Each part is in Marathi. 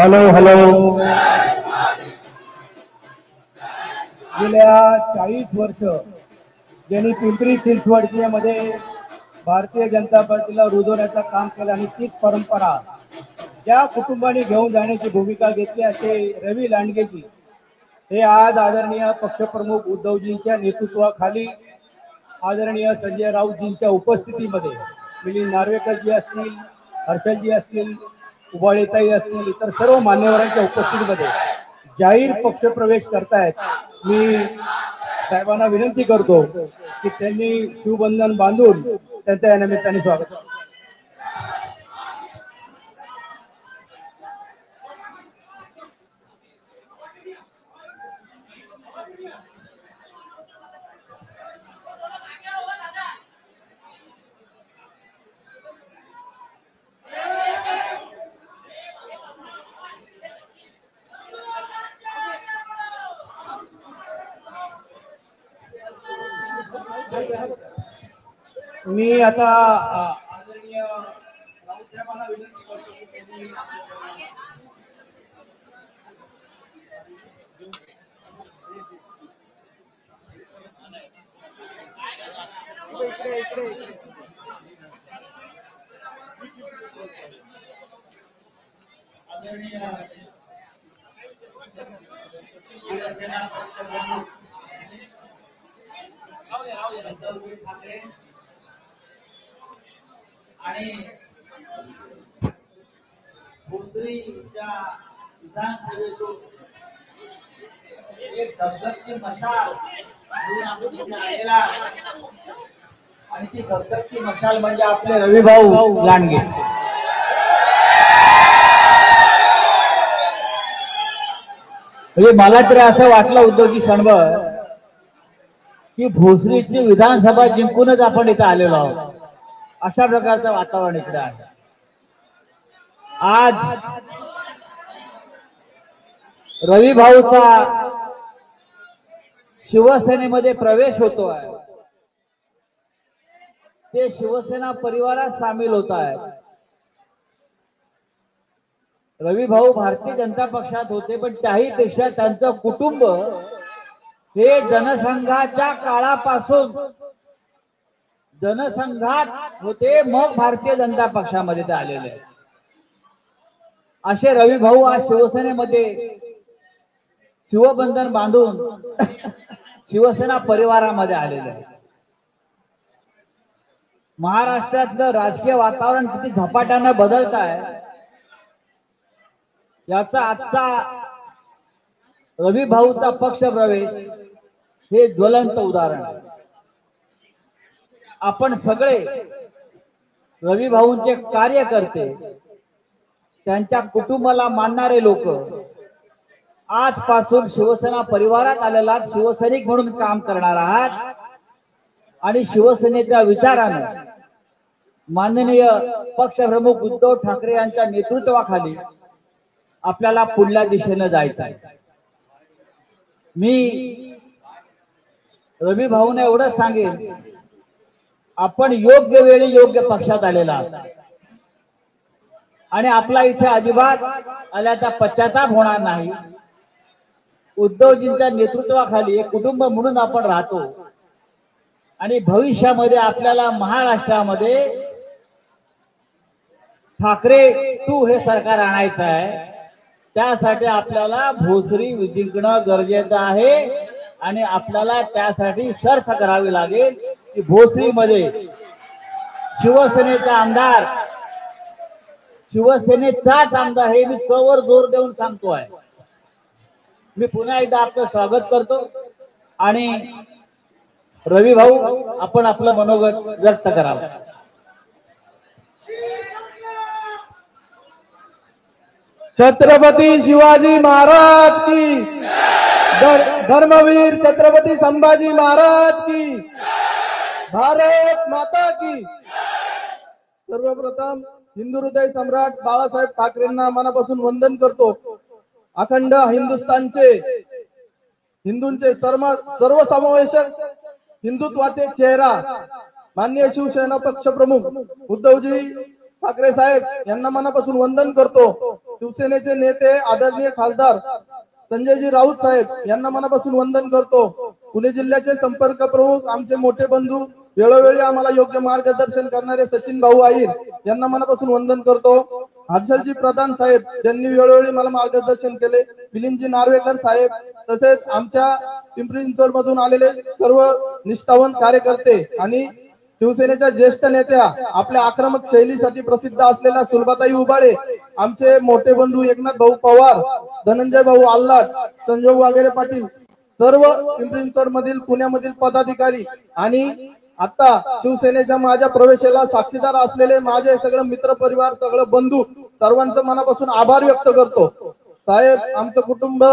Hello hello. गेल्या 40 वर्ष ज्यांनी पिंपरी चिंचवडमध्ये भारतीय जनता पार्टीला रुजवण्याचं काम केलं आणि तीच परंपरा ज्या कुटुंबाने घेऊन जाण्याची भूमिका घेतली असे रवी लांडगेजी हे आज आदरणीय पक्षप्रमुख उद्धवजींच्या नेतृत्वाखाली आदरणीय संजय राऊतजींच्या उपस्थितीमध्ये मिलिंद नार्वेकरजी असतील, हर्षलजी असतील, उबाळेताई असतील, इतर सर्व मान्यवरांच्या उपस्थितीमध्ये जाहीर पक्षप्रवेश करतायत. मी साहेबांना विनंती करतो की त्यांनी शिवबंधन बांधून त्यांच्या या निमित्ताने स्वागत. मी आता आदरणीय राऊत साहेबांना विनंती करतो की त्यांनी आणि भोसरीच्या विधानसभेतून एक धगधगती मशाल आलेला आणि ती धगधगती मशाल म्हणजे आपले रविभाऊ लांडगे. म्हणजे मला तरी असं वाटलं उद्धवजी क्षणभर की भोसरीची विधानसभा जिंकूनच आपण इथे आलेलो आहोत. अशा प्रकारचं वातावरण इकडे आहे. आज रविभाऊचा शिवसेनेमध्ये प्रवेश होतो आहे. ते शिवसेना परिवारात सामील होत आहेत. रविभाऊ भारतीय जनता पक्षात होते, पण त्याही पेक्षा त्यांचं कुटुंब हे जनसंघाच्या काळापासून जनसंघात होते, मग भारतीय जनता पक्षामध्ये ते आलेले. असे रविभाऊ आज शिवसेनेमध्ये शिवबंधन बांधून शिवसेना परिवारामध्ये आलेले आहे. महाराष्ट्रातलं राजकीय वातावरण किती झपाट्याने बदलत आहे याचा आजचा रविभाऊचा पक्ष प्रवेश हे ज्वलंत उदाहरण आहे. आपण सगळे रविभाऊंचे कार्यकर्ते, त्यांच्या कुटुंबाला मानणारे लोक आजपासून शिवसेना परिवारात आलेला शिवसैनिक म्हणून काम करणार आहात आणि शिवसेनेच्या विचारानं माननीय पक्षप्रमुख उद्धव ठाकरे यांच्या नेतृत्वाखाली आपल्याला पुढल्या दिशेने जायचं आहे. मी रविभाऊने एवढंच सांगेन, आपण योग्य वेळी योग्य पक्षात आलेला आहात आणि आपला इथे अजिबात आल्याचा पश्चाताप होणार नाही. उद्धवजींच्या नेतृत्वाखाली एक कुटुंब म्हणून आपण राहतो आणि भविष्यामध्ये आपल्याला महाराष्ट्रामध्ये ठाकरे 2 हे सरकार आणायचं आहे. त्यासाठी आपल्याला भोसरी जिंकणं गरजेचं आहे आणि आपल्याला त्यासाठी शर्त करावी लागेल की भोसरीमध्ये शिवसेनेचा आमदार, शिवसेनेचाच आमदार, हे मी चवर जोर देऊन सांगतो आहे. मी पुन्हा एकदा आपलं स्वागत करतो आणि रविभाऊ आपण आपलं मनोगत व्यक्त करावं. छत्रपती शिवाजी महाराज की, धर्मवीर छत्रपती संभाजी महाराज की, भारत माता की. सर्वप्रथम हिंदू हृदय सम्राट बाळासाहेब ठाकरेंना मनापासून वंदन करतो. अखंड हिंदुस्थानचे, हिंदूंचे सर्वसमावेशक हिंदुत्वाचे चेहरा माननीय शिवसेना पक्ष प्रमुख उद्धवजी ठाकरे साहेब यांना मनापासून वंदन करतो. शिवसेनेचे नेते आदरणीय खासदार संजयजी राऊत साहेब यांना मनापासून वंदन करतो. पुणे जिल्ह्याचे संपर्क प्रमुख आमचे मोठे बंधू वेळोवेळी आम्हाला योग्य मार्गदर्शन करणारे सचिन भाऊ आईर यांना मनापासून वंदन करतो. हर्षलजी प्रधान साहेब ज्यांनी वेळोवेळी मला मार्गदर्शन केले. मिलिंदजी नार्वेकर साहेब तसेच आमच्या पिंपरी चिंचवड मधून आलेले सर्व निष्ठावंत कार्यकर्ते आणि शिवसेनेच्या ज्येष्ठ नेत्या आपल्या आक्रमक शैलीसाठी प्रसिद्ध असलेल्या सुलभाताई उबाळे, आमचे मोठे बंधू एकनाथ भाऊ पवार, धनंजय भाऊ आल्हाट, संजय वगैरे पाटील, सर्व पिंपरी चिंचवड मधील पुण्यामधील पदाधिकारी आणि आता शिवसेनेच्या माझ्या प्रवेशाला साक्षीदार असलेले माझे सगळे मित्र परिवार, सगळे बंधू, सर्वांचं मनापासून आभार व्यक्त करतो. साहेब, आमचं कुटुंब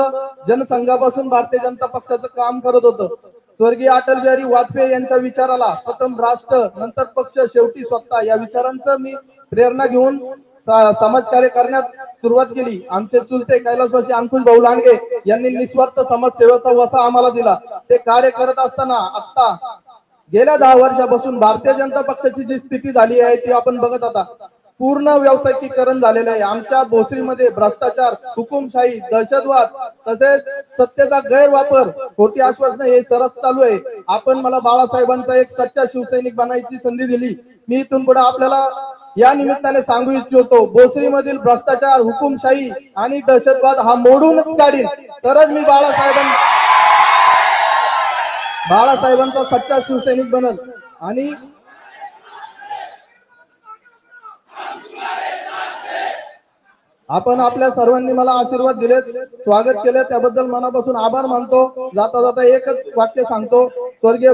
जनसंघापासून भारतीय जनता पक्षाचं काम करत होतं. स्वर्गीय अटल बिहारी वाजपेयी यांच्या विचाराला प्रथम राष्ट्र नंतर पक्ष शेवटी स्वतः या विचारांचं मी प्रेरणा घेऊन समाजकार्य करण्यास सुरुवात केली. आमचे चुलते कैलासवासी अंकुश भाऊ लांडगे यांनी निस्वार्थ समाजसेवेचा वसा आम्हाला दिला. ते कार्य करत असताना आता गेल्या 10 वर्षापासून भारतीय जनता पक्षाची जी स्थिती झाली आहे ती आपण बघत आता पूर्ण व्यावसायिकीकरण झालेलं आहे. आमच्या भोसरीमध्ये भ्रष्टाचार, हुकुमशाही, दहशतवाद तसेच सत्तेचा गैरवापर, खोटी आश्वासनं हे सरस चालू आहे. आपण मला बाळासाहेबांचा एक सच्चा शिवसैनिक बनायची संधी दिली. मी इथून पुढे आपल्याला या निमित्ताने सांगू इच्छितो, भोसरीमधील भ्रष्टाचार, हुकुमशाही आणि दहशतवाद हा मोडूनच काढीन, तरच मी बाळासाहेबांचा सच्चा शिवसैनिक बनल. आणि आपण आपल्या सर्वांनी मला आशीर्वाद दिलेत, स्वागत केले, त्याबद्दल मनापासून आभार मानतो. जाता जाता एकच वाक्य सांगतो. स्वर्गीय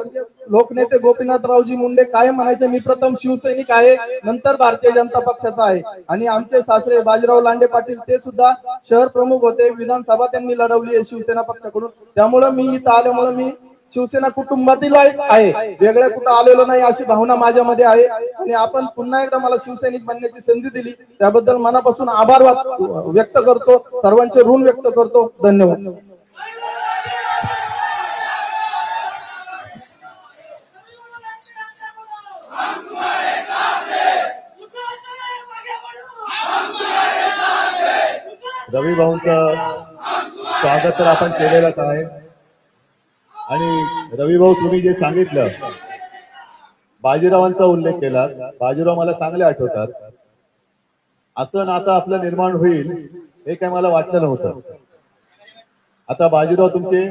लोकनेते गोपीनाथरावजी मुंडे काय म्हणायचे, मी प्रथम शिवसैनिक आहे, नंतर भारतीय जनता पक्षाचा आहे. आणि आमचे सासरे बाजीराव लांडे पाटील ते सुद्धा शहर प्रमुख होते. विधानसभा त्यांनी लढवली आहे शिवसेना पक्षाकडून. त्यामुळे मी इथं आल्यामुळे मी शिवसेना कुटुंबातील आहे, वेगळ्या कुठं आलेलो नाही अशी भावना माझ्यामध्ये आहे. आणि आपण पुन्हा एकदा मला शिवसैनिक बनण्याची संधी दिली त्याबद्दल मनापासून आभार व्यक्त करतो. सर्वांचे ऋण व्यक्त करतो. धन्यवाद. रवी भाऊंचं स्वागत तर आपण केलेलंच आहे. आणि रवी भाऊ, तुम्ही जे सांगितलं, बाजीरावांचा उल्लेख केला, बाजीराव मला चांगले आठवतात. असं नातं आपलं निर्माण होईल हे काय मला वाटलं नव्हतं. आता बाजीराव तुमचे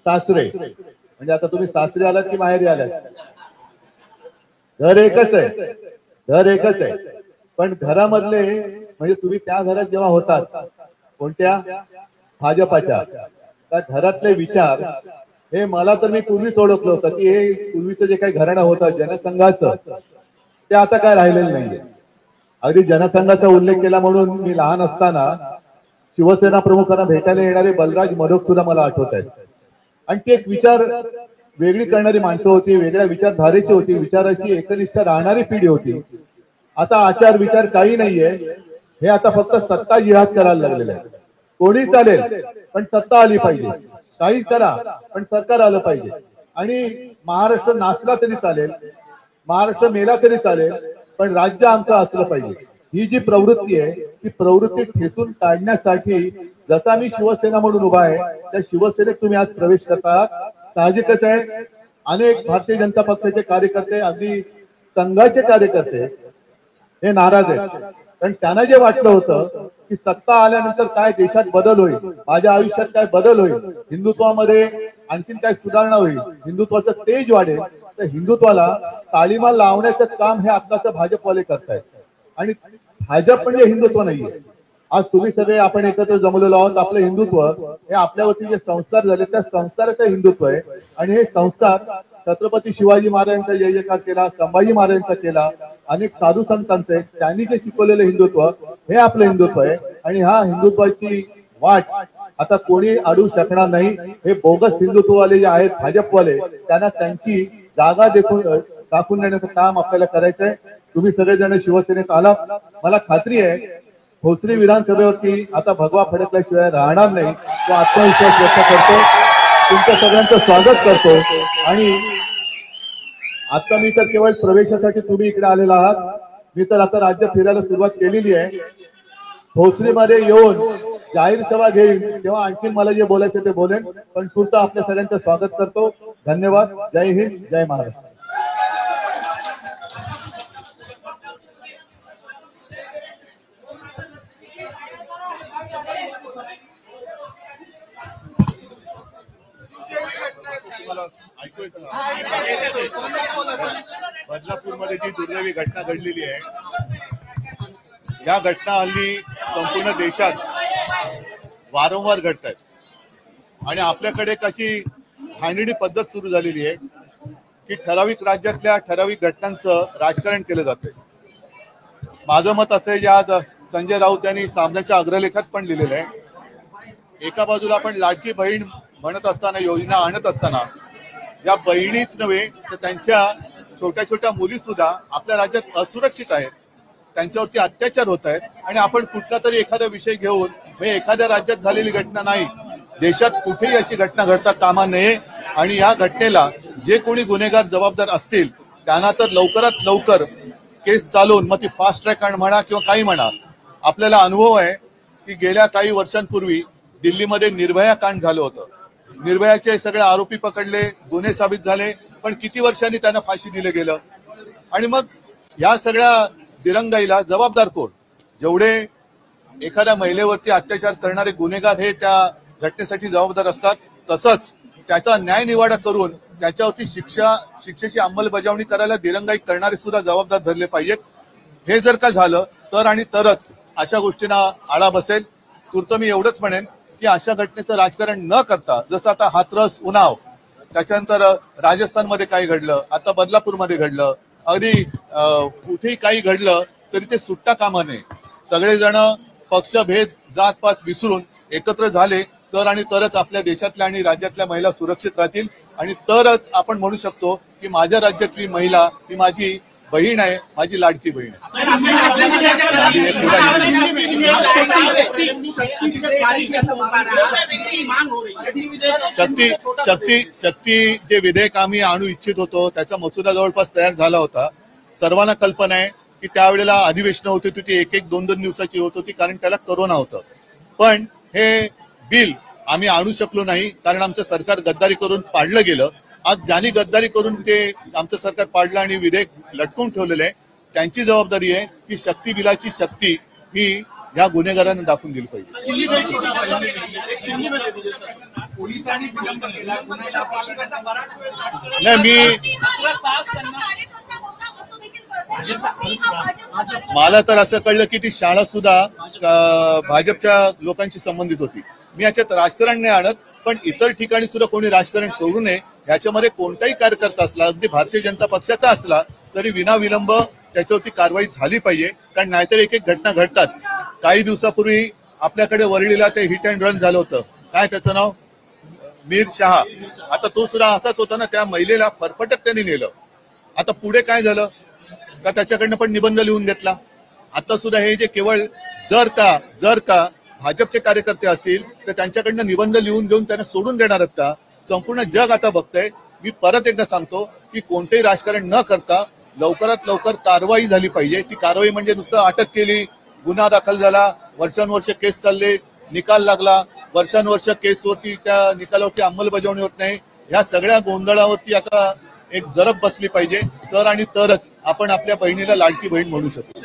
सासरे, म्हणजे आता तुम्ही सासरे आलात की माहेरी आलात? घर एकच आहे, घर एकच आहे. पण घरामधले म्हणजे तुम्ही त्या घरात जेव्हा होतात, कोणत्या भाजपाच्या, त्या घरातले विचार हे मला तर मी पूर्वीच ओळखलं होतं की हे पूर्वीचं जे काही घराणं होतं जनसंघाचं ते आता काय राहिलेलं नाहीये. अगदी जनसंघाचा उल्लेख केला म्हणून मी लहान असताना शिवसेना प्रमुखांना भेटायला येणारे बलराज मडोक सुद्धा मला आठवत आहेत. आणि ती एक विचार वेगळी करणारी माणसं होती, वेगळ्या विचारधारेची होती, विचाराशी एकनिष्ठ राहणारी पिढी होती. आता आचार विचार काही नाहीये, हे आता फक्त सत्ता जिहाद करायला लागलेलं आहे. कोणी चालेल पण सत्ता आली पाहिजे, काही करा पण सरकार आलं पाहिजे. आणि महाराष्ट्र नाचला तरी चालेल, महाराष्ट्र मेला तरी चालेल, पण राज्य आमचं असलं पाहिजे. ही जी प्रवृत्ती आहे ती प्रवृत्ती ठेचून काढण्यासाठी जसा मी शिवसेना म्हणून उभा आहे, त्या शिवसेनेत तुम्ही आज प्रवेश करता. साहजिकच आहे, अनेक भारतीय जनता पक्षाचे कार्यकर्ते, अगदी संघाचे कार्यकर्ते हे नाराज आहेत. कारण त्यांना जे वाटलं होतं की सत्ता आल्यानंतर काय देशात बदल होईल, माझ्या आयुष्यात काय बदल होईल, हिंदुत्वामध्ये आणखीन काय सुधारणा होईल, हिंदुत्वाचं तेज वाढेल, तर हिंदुत्वाला ताळीमा लावण्याचं काम हे आत्ताचं भाजपवाले करतायत. आणि भाजप म्हणजे हिंदुत्व नाहीये. आज तुम्ही सगळे आपण एकत्र जमलेलो आहोत. आपलं हिंदुत्व हे आपल्यावरती जे संस्कार झाले त्या संस्काराचं हिंदुत्व आहे. आणि हे संस्कार छत्रपती शिवाजी महाराजांचा जय जयकार केला, संभाजी महाराजांचा केला, अनेक साधू संतांचे, त्यांनी जे शिकवलेलं हिंदुत्व हे आपलं हिंदुत्व आहे. आणि हा हिंदुत्वाची वाट आता कोणी अडू शकणार नाही. हे बोगस हिंदुत्ववाले जे आहेत भाजपवाले, त्यांना त्यांची जागा दाखवून देण्याचं काम आपल्याला करायचंय. तुम्ही सगळेजण शिवसेनेत आलात, मला खात्री आहे भोसरी विधानसभेवरती आता भगवा फडकल्याशिवाय राहणार नाही, तो आत्मविश्वास व्यक्त करतो. तुमच्या सगळ्यांचं स्वागत करतो. आणि आता मी तर केवळ प्रवेशासाठी तुम्ही इकडे आलेला आहात, मी तर आता राज्य फिरायला सुरुवात केलेली आहे. भोसरीमध्ये येऊन जाहीर सभा घेईन तेव्हा आणखी मला जे बोलायचं ते बोलेन, पण तुमचं आपल्या सगळ्यांचं स्वागत करतो. धन्यवाद. जय हिंद, जय महाराष्ट्र. बदलापूरमध्ये जी दुर्दैवी घटना घडलेली आहे, या घटना हल्ली संपूर्ण देशात वारंवार घडत आहेत आणि आपल्याकडे कशी घाणेरडी पद्धत सुरू झालेली आहे की ठराविक राज्यातल्या ठराविक घटनांचं राजकारण केलं जातंय. माझं मत असं आहे, जे आज संजय राऊत यांनी सामन्याच्या अग्रलेखात पण लिहिलेलं आहे, एका बाजूला आपण लाडकी बहीण म्हणत असताना, योजना आणत असताना, या बहिणीच नव्हे तर त्यांच्या छोट्या छोट्या मुली सुद्धा आपल्या राज्यात असुरक्षित आहेत, त्यांच्यावरती अत्याचार होत आहेत आणि आपण कुठला तरी एखादा विषय घेऊन, म्हणजे एखाद्या राज्यात झालेली घटना नाही, देशात कुठेही अशी घटना घडता कामा नये आणि या घटनेला जे कोणी गुन्हेगार जबाबदार असतील त्यांना तर लवकरात लवकर केस चालवून, मग ती फास्ट ट्रॅक म्हणा किंवा काही म्हणा. आपल्याला अनुभव आहे की गेल्या काही वर्षांपूर्वी दिल्लीमध्ये निर्भया कांड झालं होतं. निर्भयाचे सगळे आरोपी पकडले, गुन्हे साबित झाले, पण किती वर्षांनी त्यांना फाशी दिलं गेलं. आणि मग या सगळ्या दिरंगाईला जबाबदार कोण? जेवढे एखाद्या महिलेवरती अत्याचार करणारे गुन्हेगार हे त्या घटनेसाठी जबाबदार असतात, तसंच त्याचा न्याय निवाडा करून त्याच्यावरती शिक्षेची अंमलबजावणी करायला दिरंगाई करणारे सुद्धा जबाबदार धरले पाहिजेत. हे जर का झालं तर आणि तरच अशा गोष्टींना आळा बसेल. तूर्त मी एवढंच म्हणेन की अशा घटनेचं राजकारण न करता, जसं आता हाथरस, उन्नाव, त्याच्यानंतर राजस्थानमध्ये काही घडलं, आता बदलापूरमध्ये घडलं, अगदी कुठेही काही घडलं तरी ते सुट्टा कामा नये. सगळेजण पक्षभेद, जातपात विसरून एकत्र झाले तर आणि तरच आपल्या देशातल्या आणि राज्यातल्या महिला सुरक्षित राहतील आणि तरच आपण म्हणू शकतो की माझ्या राज्यातली महिला ही माझी बहीण आहे, माझी लाडकी बहीण आहे. शक्ती जे विधेयक आम्ही आणू इच्छित होतो त्याचा मसुदा जवळपास तयार झाला होता. सर्वांना कल्पना आहे की त्यावेळेला अधिवेशनं होती ती 1-2 दिवसाची होत होती, कारण त्याला कोरोना होतं. पण हे बिल आम्ही आणू शकलो नाही कारण आमचं सरकार गद्दारी करून पाडलं गेलं. आज ज्यांनी गद्दारी करून ते आमचं सरकार पाडलं आणि विधेयक लटकून ठेवलेलं आहे, त्यांची जबाबदारी आहे की शक्ती बिलाची शक्ती ही ह्या गुन्हेगारांना दाखवून दिली पाहिजे. नाही, मला तर असं कळलं की ती शाळा सुद्धा भाजपच्या लोकांशी संबंधित होती. मी याच्यात राजकारण नाही आणत, पण इतर ठिकाणी सुद्धा कोणी राजकारण करू नये. याच्यामध्ये कोणताही कार्यकर्ता असला, अगदी भारतीय जनता पक्षाचा असला तरी विनाविलंब त्याच्यावरती कारवाई झाली पाहिजे, कारण नाहीतर एक एक घटना घडतात. काही दिवसापूर्वी आपल्याकडे वरळीला ते हिट अँड रन झालं होतं, काय त्याचं नाव, मीर शहा. आता तो सुद्धा असाच होता ना, त्या महिलेला फरफटत त्यांनी नेलं. आता पुढे काय झालं का त्याच्याकडनं पण निबंध लिहून घेतला. आता सुद्धा हे जे केवळ जर का भाजपचे कार्यकर्ते असतील तर त्यांच्याकडनं निबंध लिहून घेऊन त्यांना सोडून देणार आहेत का? संपूर्ण जग आता बघतंय. मी परत एकदा सांगतो की कोणतेही राजकारण न करता लवकरात लवकर कारवाई झाली पाहिजे. ती कारवाई म्हणजे नुसतं अटक केली, गुन्हा दाखल झाला, वर्षानुवर्ष केस चालले, निकाल लागला, वर्षानुवर्ष केसवरती त्या निकालावरती अंमलबजावणी होत नाही. ह्या सगळ्या गोंधळावरती आता एक जरब बसली पाहिजे, तर आणि तरच आपण आपल्या बहिणीला लाडकी बहीण म्हणू शकतो.